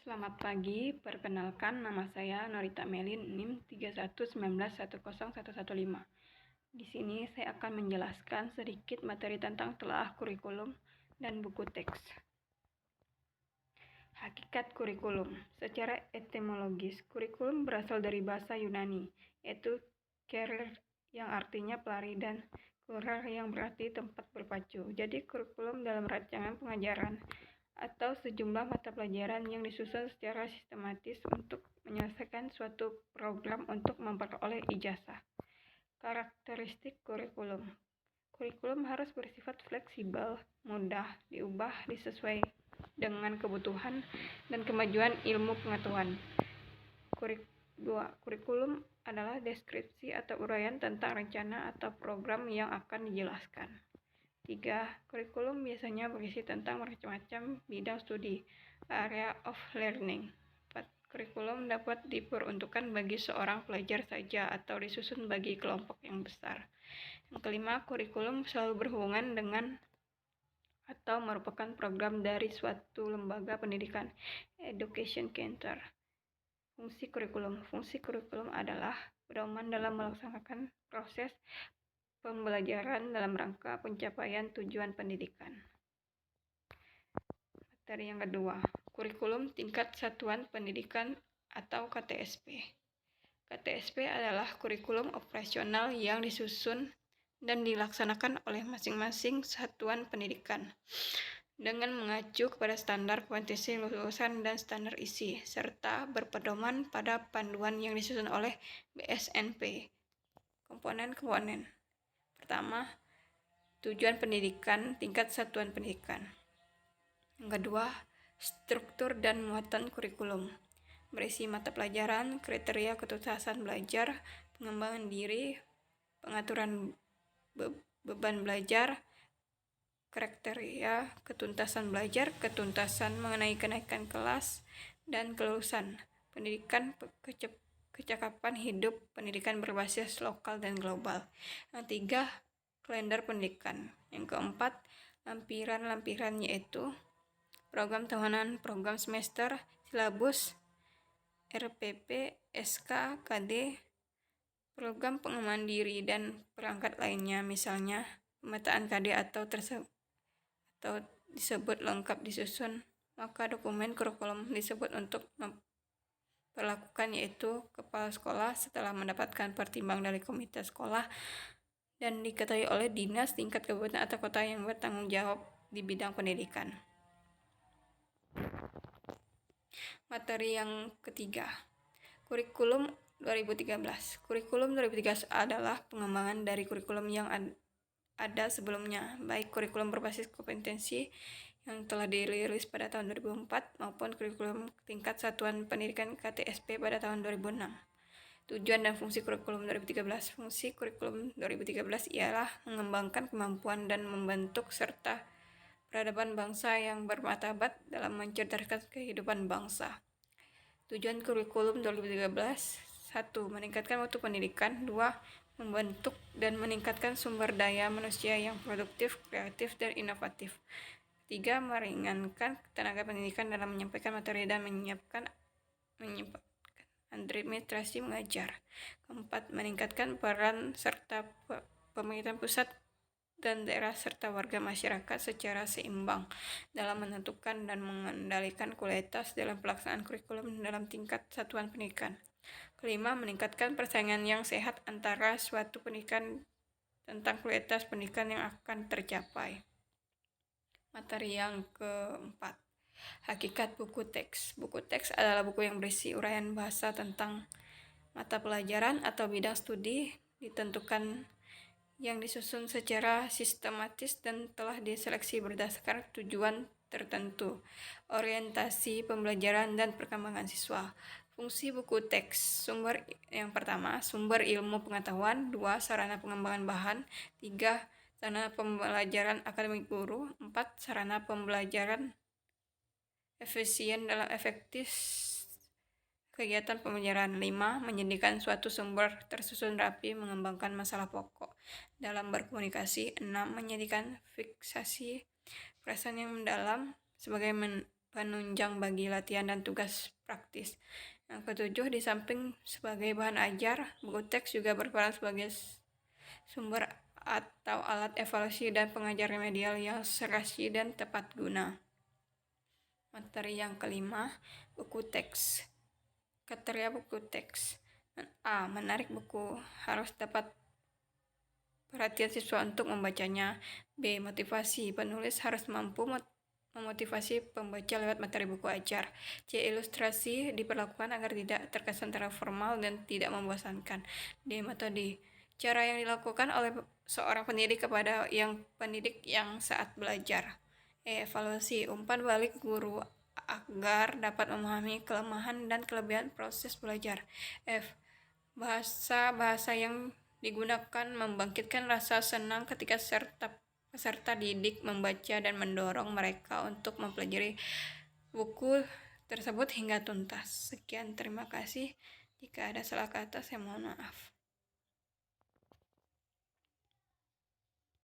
Selamat pagi, perkenalkan nama saya Norita Melin, NIM 3119111115. Di sini saya akan menjelaskan sedikit materi tentang telaah kurikulum dan buku teks. Hakikat kurikulum. Secara etimologis, kurikulum berasal dari bahasa Yunani, yaitu kerer yang artinya pelari dan kurer yang berarti tempat berpacu. Jadi kurikulum dalam rancangan pengajaran atau sejumlah mata pelajaran yang disusun secara sistematis untuk menyelesaikan suatu program untuk memperoleh ijazah. Karakteristik kurikulum. Kurikulum harus bersifat fleksibel, mudah diubah disesuaikan dengan kebutuhan dan kemajuan ilmu pengetahuan. Kurikulum adalah deskripsi atau uraian tentang rencana atau program yang akan dijelaskan. 3. Kurikulum biasanya berisi tentang macam-macam bidang studi, area of learning. 4. Kurikulum dapat diperuntukkan bagi seorang pelajar saja atau disusun bagi kelompok yang besar. Yang kelima, kurikulum selalu berhubungan dengan atau merupakan program dari suatu lembaga pendidikan, education center. Fungsi kurikulum. Fungsi kurikulum adalah pedoman dalam melaksanakan proses pembelajaran dalam rangka pencapaian tujuan pendidikan. Materi yang kedua, kurikulum tingkat satuan pendidikan atau KTSP. KTSP adalah kurikulum operasional yang disusun dan dilaksanakan oleh masing-masing satuan pendidikan dengan mengacu kepada standar kuantiti lulusan dan standar isi, serta berpedoman pada panduan yang disusun oleh BSNP. Komponen-komponen. Pertama, tujuan pendidikan tingkat satuan pendidikan. Yang kedua, struktur dan muatan kurikulum. Berisi mata pelajaran, kriteria ketuntasan belajar, pengembangan diri, pengaturan beban belajar, kriteria ketuntasan belajar, ketuntasan mengenai kenaikan kelas, dan kelulusan. Pendidikan kecakapan hidup, pendidikan berbasis lokal dan global. Yang tiga, kalender pendidikan. Yang keempat, lampiran-lampiran yaitu program tahunan, program semester, silabus, RPP, SK, KD, program pengembangan diri, dan perangkat lainnya, misalnya pemetaan KD atau disebut lengkap disusun. Maka dokumen kurikulum disebut untuk memperlakukan yaitu kepala sekolah setelah mendapatkan pertimbangan dari komite sekolah dan diketahui oleh dinas tingkat kabupaten atau kota yang bertanggung jawab di bidang pendidikan. Materi yang ketiga, kurikulum 2013. Kurikulum 2013 adalah pengembangan dari kurikulum yang ada sebelumnya, baik kurikulum berbasis kompetensi yang telah dirilis pada tahun 2004 maupun kurikulum tingkat satuan pendidikan KTSP pada tahun 2006. Tujuan dan fungsi kurikulum 2013. Fungsi kurikulum 2013 ialah mengembangkan kemampuan dan membentuk serta peradaban bangsa yang bermartabat dalam mencerdaskan kehidupan bangsa. Tujuan kurikulum 2013: 1. Meningkatkan mutu pendidikan. 2. Membentuk dan meningkatkan sumber daya manusia yang produktif, kreatif, dan inovatif. 3. Meringankan tenaga pendidikan dalam menyampaikan materi dan menyiapkan administrasi mengajar. 4. Meningkatkan peran serta pemerintahan pusat dan daerah serta warga masyarakat secara seimbang dalam menentukan dan mengendalikan kualitas dalam pelaksanaan kurikulum dalam tingkat satuan pendidikan. Kelima, meningkatkan persaingan yang sehat antara suatu pendidikan tentang kualitas pendidikan yang akan tercapai. Materi yang keempat, hakikat buku teks. Buku teks adalah buku yang berisi uraian bahasa tentang mata pelajaran atau bidang studi ditentukan yang disusun secara sistematis dan telah diseleksi berdasarkan tujuan tertentu, orientasi pembelajaran, dan perkembangan siswa. Fungsi buku teks. Sumber yang pertama, sumber ilmu pengetahuan. 2. Sarana pengembangan bahan. 3. Sarana pembelajaran akademik guru. 4. Sarana pembelajaran efisien dalam efektif kegiatan pembelajaran. 5. Menjadikan suatu sumber tersusun rapi, mengembangkan masalah pokok dalam berkomunikasi. 6. Menjadikan fiksasi perasaan yang mendalam sebagai penunjang bagi latihan dan tugas praktis. Yang ketujuh, di samping sebagai bahan ajar, buku teks juga berperan sebagai sumber atau alat evaluasi dan pengajar remedial yang serasi dan tepat guna. Materi yang kelima, buku teks. Kriteria buku teks. A. Menarik, buku harus dapat perhatian siswa untuk membacanya. B. Motivasi, penulis harus mampu memotivasi pembaca lewat materi buku ajar. C. Ilustrasi diperlakukan agar tidak terkesan terlalu formal dan tidak membosankan. D. Metode, cara yang dilakukan oleh seorang pendidik kepada pendidik yang saat belajar. E. Evaluasi, umpan balik guru agar dapat memahami kelemahan dan kelebihan proses belajar. F. Bahasa yang digunakan membangkitkan rasa senang ketika peserta didik membaca dan mendorong mereka untuk mempelajari buku tersebut hingga tuntas. Sekian, terima kasih. Jika ada salah kata, saya mohon maaf.